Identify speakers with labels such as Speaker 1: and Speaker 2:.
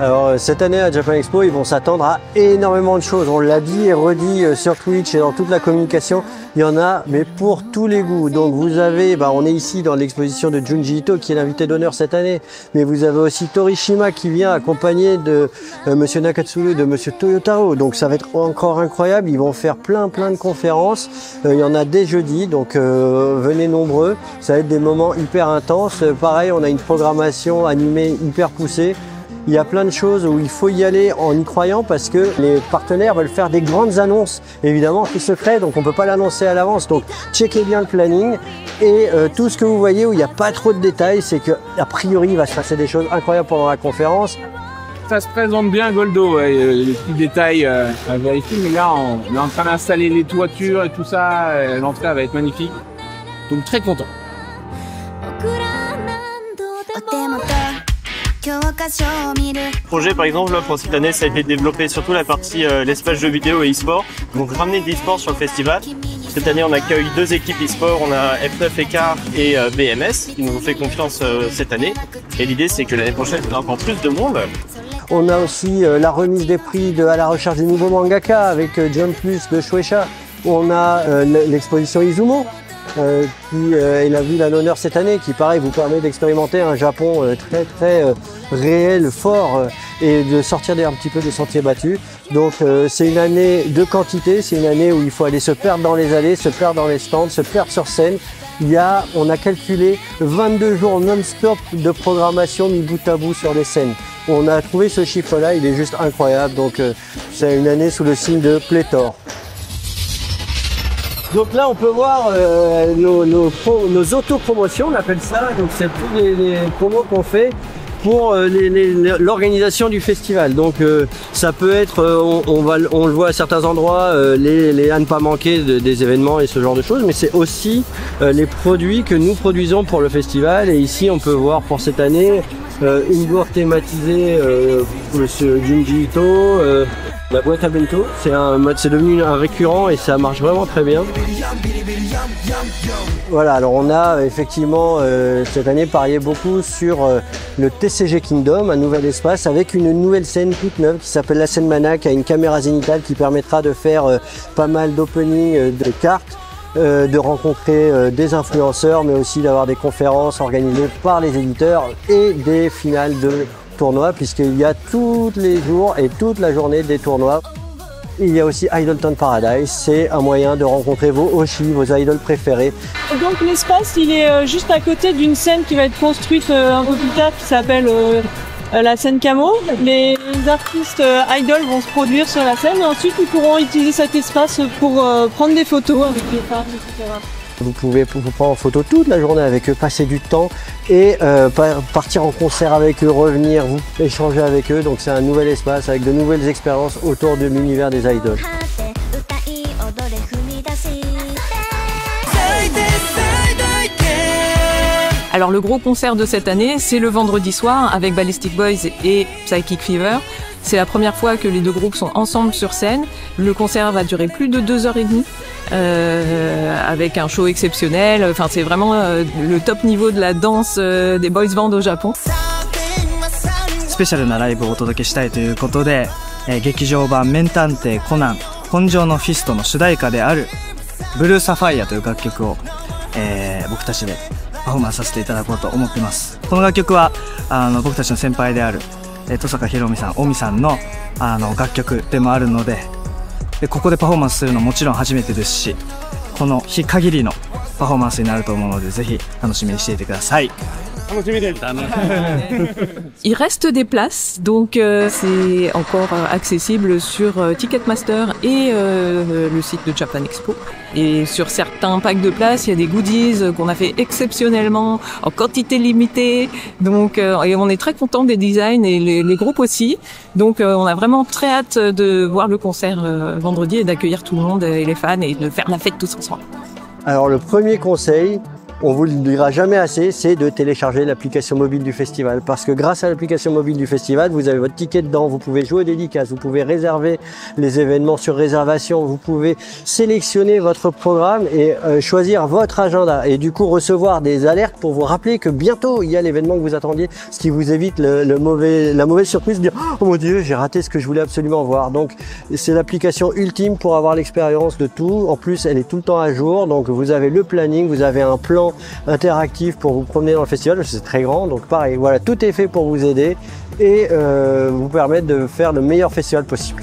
Speaker 1: Alors cette année à Japan Expo, ils vont s'attendre à énormément de choses. On l'a dit et redit sur Twitch et dans toute la communication, il y en a, mais pour tous les goûts. Donc vous avez, on est ici dans l'exposition de Junji Ito qui est l'invité d'honneur cette année, mais vous avez aussi Torishima qui vient accompagné de Monsieur Nakatsuru et de Monsieur Toyotaro. Donc ça va être encore incroyable. Ils vont faire plein de conférences. Il y en a dès jeudi, donc venez nombreux. Ça va être des moments hyper intenses. Pareil, on a une programmation animée hyper poussée. Il y a plein de choses où il faut y aller en y croyant parce que les partenaires veulent faire des grandes annonces. Évidemment, c'est secret, donc on ne peut pas l'annoncer à l'avance. Donc, checkez bien le planning. Et tout ce que vous voyez où il n'y a pas trop de détails, c'est qu'a priori, il va se passer des choses incroyables pendant la conférence.
Speaker 2: Ça se présente bien, Goldo. Les petits détails à vérifier. Mais là, on est en train d'installer les toitures et tout ça. L'entrée va être magnifique. Donc, très content.
Speaker 3: Le projet par exemple là, pour cette année ça a été développé surtout la partie l'espace jeux vidéo et e-sport. Donc ramener de l'e-sport sur le festival. Cette année on accueille 2 équipes e-sport, on a F9 Écart et BMS qui nous ont fait confiance cette année. Et l'idée c'est que l'année prochaine il y aura encore plus de monde.
Speaker 1: On a aussi la remise des prix de À la recherche du nouveau mangaka avec Jump Plus de Shueisha. On a l'exposition Izumo. Qui est la ville à l'honneur cette année, qui pareil vous permet d'expérimenter un Japon très réel, fort et de sortir un petit peu des sentiers battus. Donc c'est une année de quantité, c'est une année où il faut aller se perdre dans les allées, se perdre dans les stands, se perdre sur scène. On a calculé 22 jours non-stop de programmation mis bout à bout sur les scènes. On a trouvé ce chiffre-là, il est juste incroyable, donc c'est une année sous le signe de pléthore. Donc là, on peut voir nos autopromotions, on appelle ça. Donc c'est tous les promos qu'on fait pour l'organisation du festival. Donc ça peut être, on le voit à certains endroits, les à ne pas manquer des événements et ce genre de choses, mais c'est aussi les produits que nous produisons pour le festival. Et ici, on peut voir pour cette année une bourre thématisée Monsieur Junji Ito. La boîte à bento, c'est devenu un récurrent et ça marche vraiment très bien. Voilà, alors on a effectivement cette année parié beaucoup sur le TCG Kingdom, un nouvel espace avec une nouvelle scène toute neuve qui s'appelle la scène Mana, qui a une caméra zénithale qui permettra de faire pas mal d'opening de cartes, de rencontrer des influenceurs, mais aussi d'avoir des conférences organisées par les éditeurs et des finales de tournois, puisqu'il y a tous les jours et toute la journée des tournois. Il y a aussi Idleton Paradise, c'est un moyen de rencontrer vos Oshi, vos idoles préférés.
Speaker 4: Donc l'espace, il est juste à côté d'une scène qui va être construite un peu plus tard, qui s'appelle la scène Camo. Les artistes idoles vont se produire sur la scène et ensuite ils pourront utiliser cet espace pour prendre des photos avec les femmes, etc.
Speaker 1: Vous pouvez vous prendre en photo toute la journée avec eux, passer du temps et partir en concert avec eux, revenir, vous échanger avec eux. Donc c'est un nouvel espace avec de nouvelles expériences autour de l'univers des idoles.
Speaker 5: Alors le gros concert de cette année, c'est le vendredi soir avec Ballistic Boys et Psychic Fever. C'est la première fois que les deux groupes sont ensemble sur scène. Le concert va durer plus de 2h30 avec un show exceptionnel. Enfin, c'est vraiment le top niveau de la danse des boys bands au Japon.
Speaker 6: スペシャルなライブをお届けしたいということで、劇場版名探偵コナン根性のフィストの主題歌であるブルーサファイアという楽曲を、僕たちでパフォーマンスさせていただこうと思っています。この楽曲は僕たちの先輩である登坂ひろみさん、オミさんの楽曲でもあるので、ここでパフォーマンスするのもちろん初めてですし、この日限りのパフォーマンスになると思うので、ぜひ楽しみにしていてください。
Speaker 5: Il reste des places, donc c'est encore accessible sur Ticketmaster et le site de Japan Expo. Et sur certains packs de places, il y a des goodies qu'on a fait exceptionnellement, en quantité limitée. Donc, et on est très content des designs et les groupes aussi. Donc, on a vraiment très hâte de voir le concert vendredi et d'accueillir tout le monde et les fans et de faire la fête tous ensemble.
Speaker 1: Alors le premier conseil, on vous le dira jamais assez, c'est de télécharger l'application mobile du festival. Parce que grâce à l'application mobile du festival, vous avez votre ticket dedans, vous pouvez jouer aux dédicaces, vous pouvez réserver les événements sur réservation, vous pouvez sélectionner votre programme et choisir votre agenda. Et du coup, recevoir des alertes pour vous rappeler que bientôt, il y a l'événement que vous attendiez, ce qui vous évite la mauvaise surprise de dire « Oh mon Dieu, j'ai raté ce que je voulais absolument voir ». Donc, c'est l'application ultime pour avoir l'expérience de tout. En plus, elle est tout le temps à jour. Donc, vous avez le planning, vous avez un plan interactif pour vous promener dans le festival. C'est très grand. Donc, pareil, voilà, tout est fait pour vous aider et vous permettre de faire le meilleur festival possible.